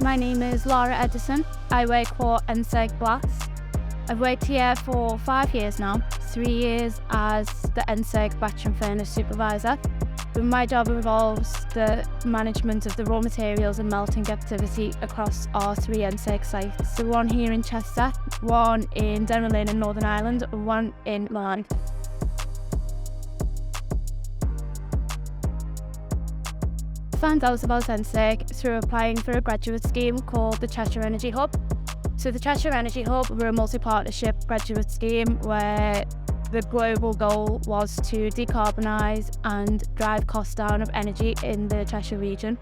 My name is Lara Edison. I work for Encirc Glass. I've worked here for 5 years now, 3 years as the Encirc batch and furnace supervisor. My job involves the management of the raw materials and melting activity across our 3 Encirc sites. So one here in Chester, one in Denver Lane in Northern Ireland, and one in Milan. I found out about Encirc through applying for a graduate scheme called the Cheshire Energy Hub. So the Cheshire Energy Hub were a multi-partnership graduate scheme where the global goal was to decarbonise and drive costs down of energy in the Cheshire region.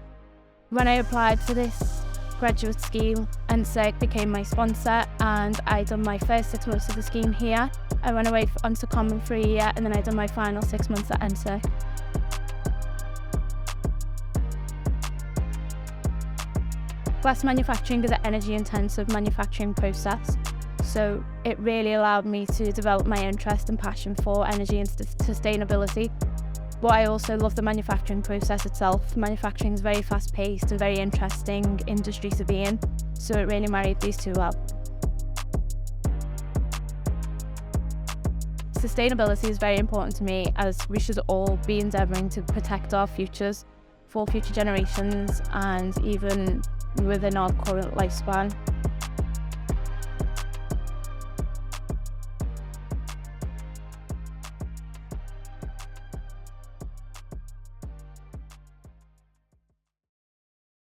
When I applied for this graduate scheme, Encirc became my sponsor, and I done my first 6 months of the scheme here. I went away onto Common for a year, and then I done my final 6 months at Encirc. Glass manufacturing is an energy-intensive manufacturing process, so it really allowed me to develop my interest and passion for energy and sustainability. But I also love the manufacturing process itself. Manufacturing is very fast-paced and very interesting industry to be in, so it really married these two well. Sustainability is very important to me, as we should all be endeavouring to protect our futures for future generations and even within our current lifespan.